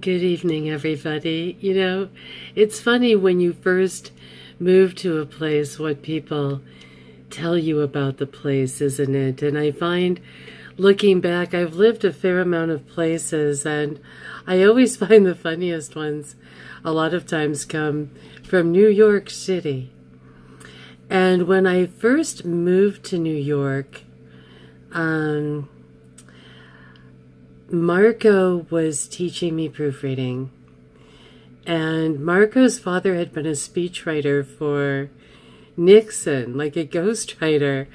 Good evening, everybody. It's funny when you first move to a place what people tell you about the place, isn't it? And I find, looking back, I've lived a fair amount of places, and I always find the funniest ones a lot of times come from New York City. And when I first moved to New York, Marco was teaching me proofreading, and Marco's father had been a speechwriter for Nixon, like a ghostwriter,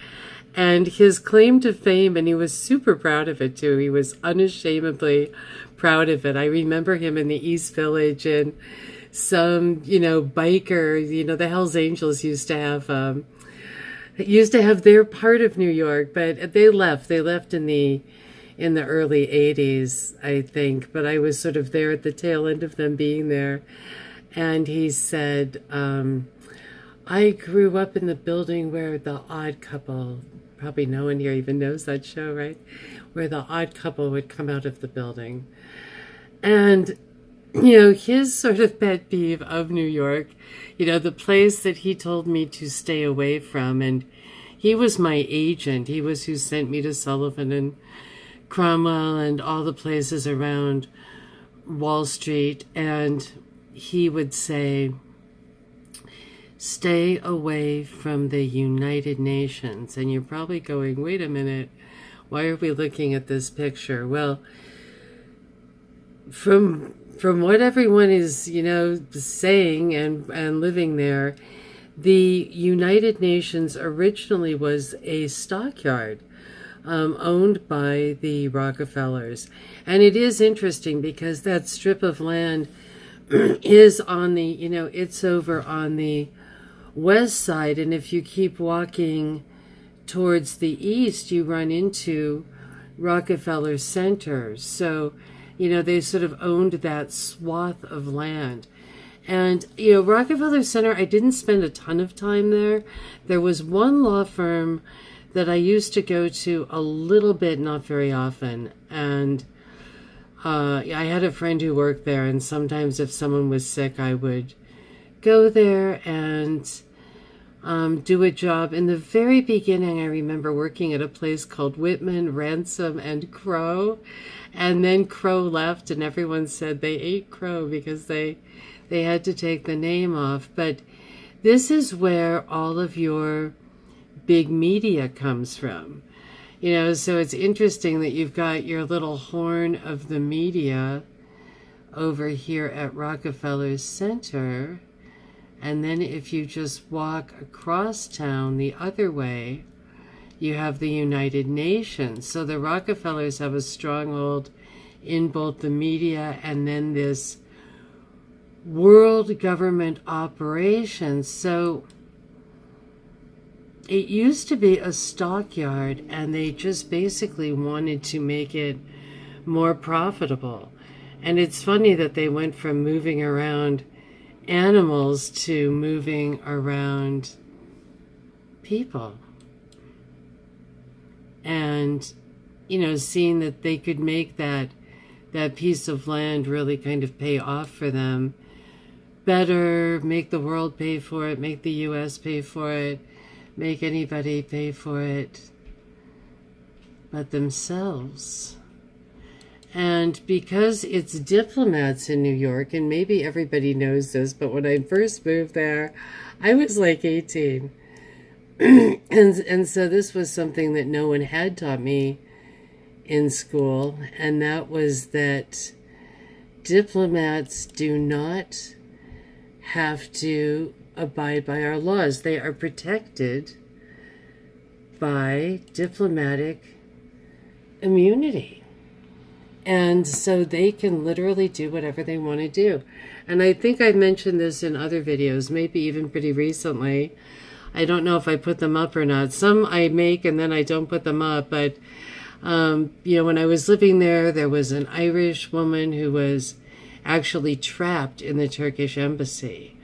and his claim to fame, and he was super proud of it too. He was unashamedly proud of it. I remember him in the East Village, and some, biker, the Hells Angels used to have their part of New York, but they left in the early 80s, I think, but I was sort of there at the tail end of them being there. And he said, I grew up in the building where The Odd Couple, probably no one here even knows that show, right? Where The Odd Couple would come out of the building. And, his sort of pet peeve of New York, the place that he told me to stay away from, and he was my agent. He was who sent me to Sullivan and Cromwell and all the places around Wall Street, and he would say, stay away from the United Nations. And you're probably going, wait a minute, why are we looking at this picture? Well, from what everyone is, saying and living there, the United Nations originally was a stockyard owned by the Rockefellers. And it is interesting because that strip of land is on the, it's over on the west side. And if you keep walking towards the east, you run into Rockefeller Center. So, they sort of owned that swath of land. And, Rockefeller Center, I didn't spend a ton of time there. There was one law firm that I used to go to a little bit, not very often. And I had a friend who worked there, and sometimes if someone was sick, I would go there and do a job. In the very beginning, I remember working at a place called Whitman, Ransom, and Crow. And then Crow left, and everyone said they ate Crow because they had to take the name off. But this is where all of your big media comes from. So it's interesting that you've got your little horn of the media over here at Rockefeller Center. And then if you just walk across town the other way, you have the United Nations. So the Rockefellers have a stronghold in both the media and then this world government operation. So it used to be a stockyard, and they just basically wanted to make it more profitable. And it's funny that they went from moving around animals to moving around people. And, seeing that they could make that piece of land really kind of pay off for them better, make the world pay for it, make the U.S. pay for it, make anybody pay for it but themselves. And because it's diplomats in New York, and maybe everybody knows this, but when I first moved there, I was like 18. and so this was something that no one had taught me in school, and that was that diplomats do not have to abide by our laws. They are protected by diplomatic immunity. And so they can literally do whatever they want to do. And I think I've mentioned this in other videos, maybe even pretty recently. I don't know if I put them up or not. Some I make and then I don't put them up. But, when I was living there, there was an Irish woman who was actually trapped in the Turkish embassy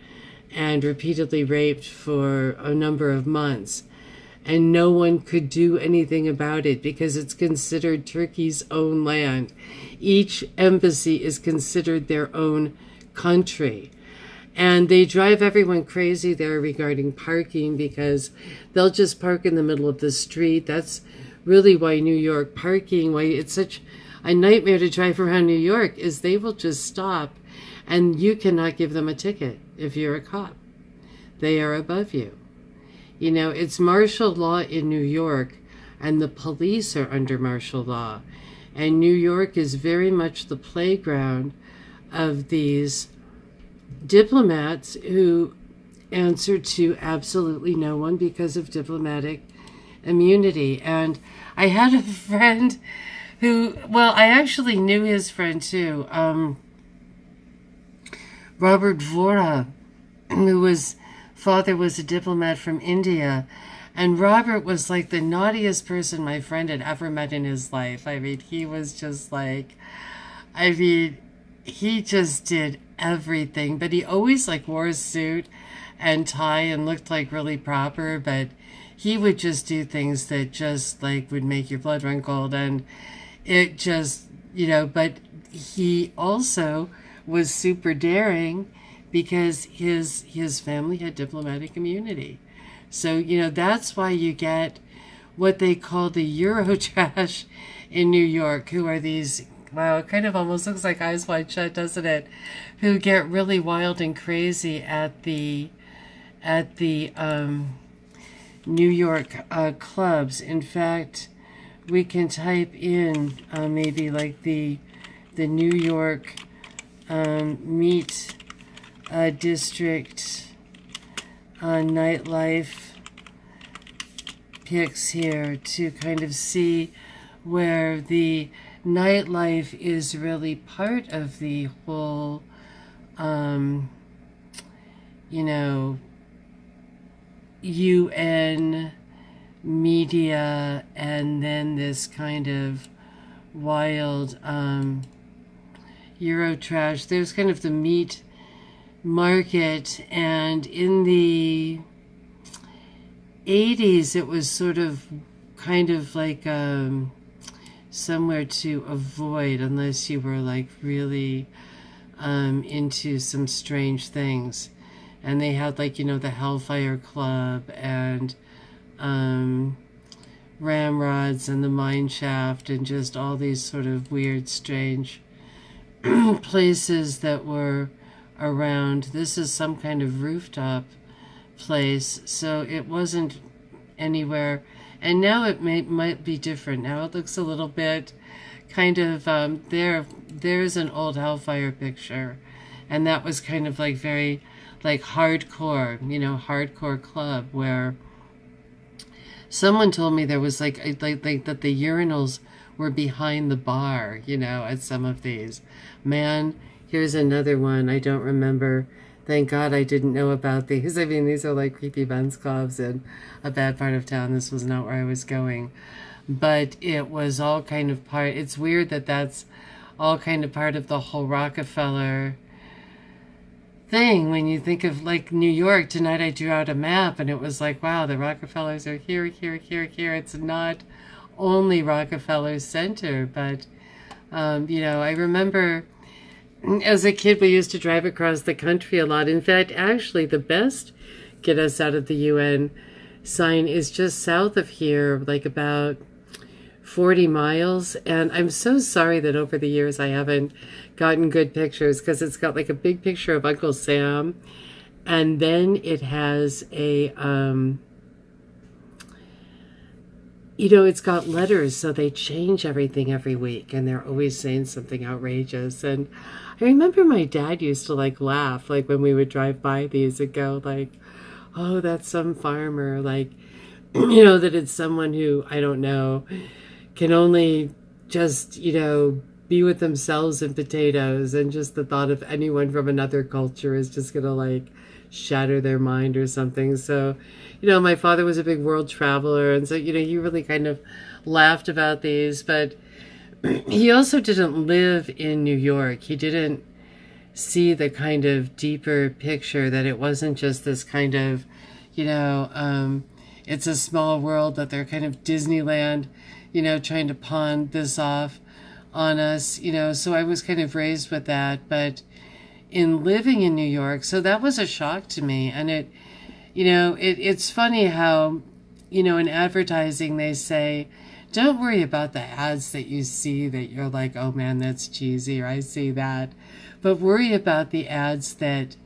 and repeatedly raped for a number of months. and no one could do anything about it because it's considered Turkey's own land. Each embassy is considered their own country. And they drive everyone crazy there regarding parking because they'll just park in the middle of the street. That's really why New York parking, why it's such a nightmare to drive around New York, is they will just stop and you cannot give them a ticket if you're a cop. They are above you. You know, it's martial law in New York, and the police are under martial law. And New York is very much the playground of these diplomats who answer to absolutely no one because of diplomatic immunity. And I had a friend who, well, I actually knew his friend too, Robert Vora, who was father was a diplomat from India. And Robert was like the naughtiest person my friend had ever met in his life. I mean, he was just like, he just did everything. But he always like wore a suit and tie and looked like really proper. But he would just do things that just like would make your blood run cold. And it just, you know, but he also was super daring because his family had diplomatic immunity. So, you know, that's why you get what they call the Eurotrash in New York, who are these, wow, it kind of almost looks like Eyes Wide Shut, doesn't it? Who get really wild and crazy at the New York clubs. In fact, we can type in maybe like the New York meat district nightlife pics here to kind of see where the nightlife is really part of the whole, you know, UN media, and then this kind of wild Eurotrash. There's kind of the meat market, and in the 80s it was sort of kind of like somewhere to avoid unless you were like really into some strange things. And they had like, you know, the Hellfire Club and Ramrods and the Mine Shaft and just all these sort of weird, strange places that were around. This is some kind of rooftop place, so it wasn't anywhere. And now it might be different. Now it looks a little bit kind of there's an old Hellfire picture, and that was kind of like very like hardcore, you know, hardcore club, where someone told me there was like that the urinals were behind the bar, you know, at some of these. Man, here's another one. I don't remember. Thank God I didn't know about these. I mean, these are like creepy men's clubs in a bad part of town. This was not where I was going. But it was all kind of part. It's weird that that's all kind of part of the whole Rockefeller thing. When you think of like New York, tonight I drew out a map and it was like, wow, the Rockefellers are here, here, here, here. It's not only Rockefeller Center, but, you know, I remember as a kid, we used to drive across the country a lot. In fact, actually, the best get us out of the UN sign is just south of here, like about 40 miles. And I'm so sorry that over the years I haven't gotten good pictures, because it's got like a big picture of Uncle Sam. And then it has a, you know, it's got letters, so they change everything every week, and they're always saying something outrageous. And I remember my dad used to like laugh, like when we would drive by these and go like, oh, that's some farmer, like, you know, that it's someone who, I don't know, can only just, you know, be with themselves and potatoes, and just the thought of anyone from another culture is just gonna like shatter their mind or something. So, you know, my father was a big world traveler, and so, you know, he really kind of laughed about these. But he also didn't live in New York. He didn't see the kind of deeper picture, that it wasn't just this kind of, you know, it's a small world, that they're kind of Disneyland, trying to pawn this off on us, so I was kind of raised with that. But in living in New York, so that was a shock to me. And it's funny how, in advertising, they say, don't worry about the ads that you see that you're like, oh man, that's cheesy, or I see that. But worry about the ads that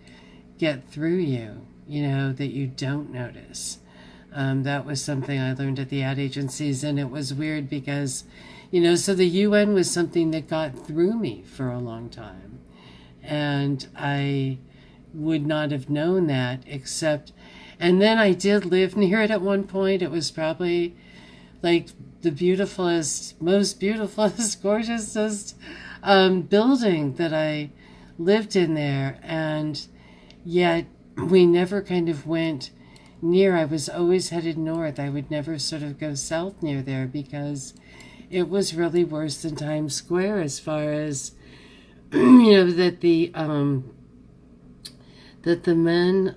get through you, that you don't notice. That was something I learned at the ad agencies, and it was weird because, so the UN was something that got through me for a long time. And I would not have known that except, and then I did live near it at one point. It was probably like the most beautifulest, gorgeousest building that I lived in there. And yet we never kind of went near. I was always headed north. I would never sort of go south near there because it was really worse than Times Square as far as, that the men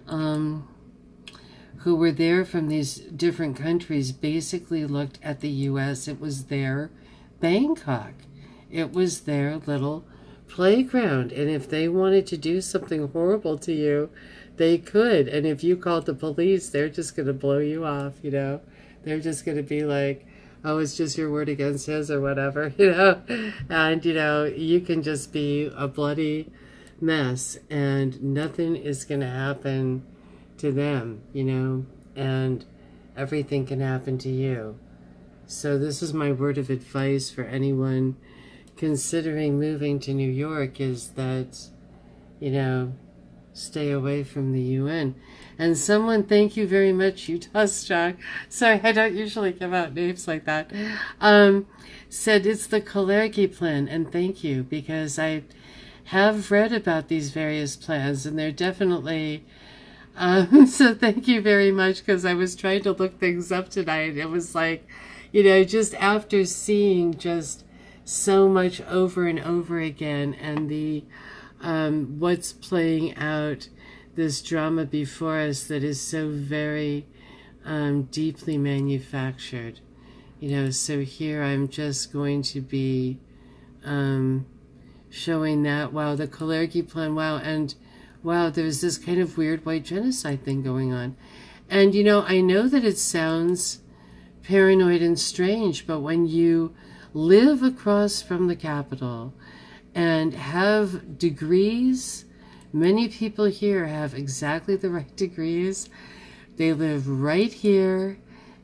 who were there from these different countries basically looked at the U.S. It was their Bangkok. It was their little playground. And if they wanted to do something horrible to you, they could. And if you called the police, they're just going to blow you off, They're just going to be like, oh, it's just your word against his or whatever, And, you can just be a bloody mess and nothing is going to happen to them, and everything can happen to you. So this is my word of advice for anyone considering moving to New York, is that, stay away from the UN. And someone, thank you very much, Utah Strong, sorry, I don't usually give out names like that, said it's the Kalergi plan, and thank you, because I have read about these various plans, and they're definitely, so thank you very much, because I was trying to look things up tonight. It was like, just after seeing just so much over and over again, and the what's playing out, this drama before us that is so very deeply manufactured. So here I'm just going to be showing that, wow, the Kalergi plan, wow, and wow, there's this kind of weird white genocide thing going on. And, I know that it sounds paranoid and strange, but when you live across from the Capitol and have degrees, many people here have exactly the right degrees. They live right here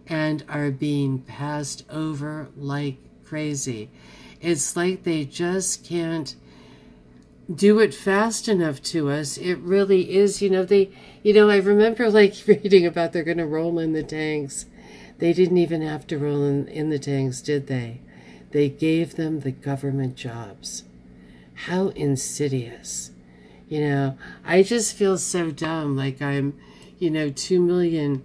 and are being passed over like crazy. It's like they just can't do it fast enough to us. It really is, I remember reading about they're going to roll in the tanks. They didn't even have to roll in the tanks, did they? They gave them the government jobs. How insidious. I just feel so dumb, like I'm, 2 million,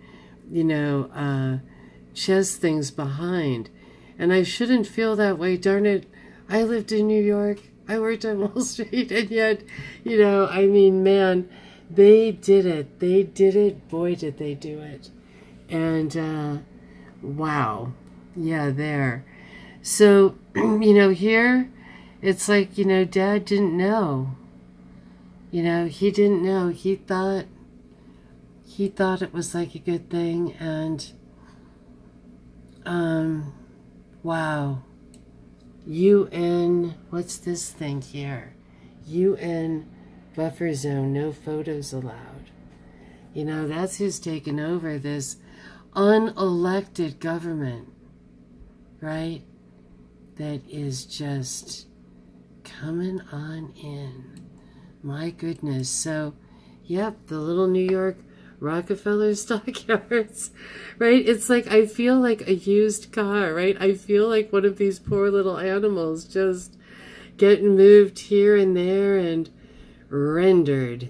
chess things behind. And I shouldn't feel that way, darn it. I lived in New York. I worked on Wall Street, and yet, man, they did it. They did it. Boy, did they do it. And, wow. Yeah, there. So, here, it's like, Dad didn't know. He didn't know. He thought it was like a good thing, and, wow. UN, what's this thing here? UN buffer zone, no photos allowed. That's who's taken over this unelected government, right? That is just coming on in. My goodness. So, yep, the little New York Rockefeller Stockyards, right? It's like, I feel like a used car, right? I feel like one of these poor little animals just getting moved here and there and rendered.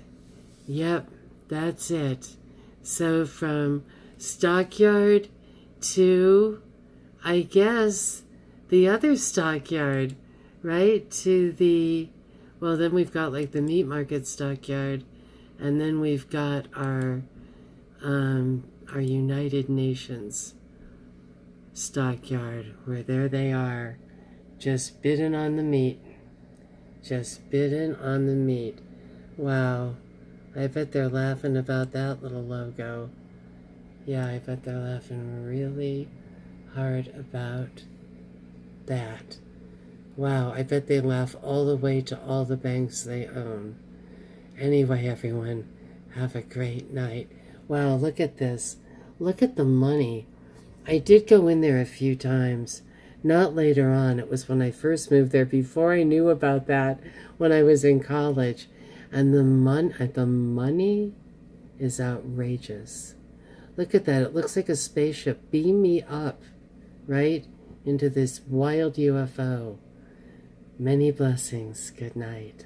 Yep, that's it. So from Stockyard to, I guess, the other Stockyard, right? To the, well, then we've got like the meat market Stockyard, and then we've got our our United Nations Stockyard, where there they are, just bidding on the meat. Just bidding on the meat. Wow. I bet they're laughing about that little logo. Yeah, I bet they're laughing really hard about that. Wow, I bet they laugh all the way to all the banks they own. Anyway, everyone, have a great night. Wow, look at this. Look at the money. I did go in there a few times. Not later on. It was when I first moved there, before I knew about that, when I was in college. And the money is outrageous. Look at that. It looks like a spaceship. Beam me up, right, into this wild UFO. Many blessings. Good night.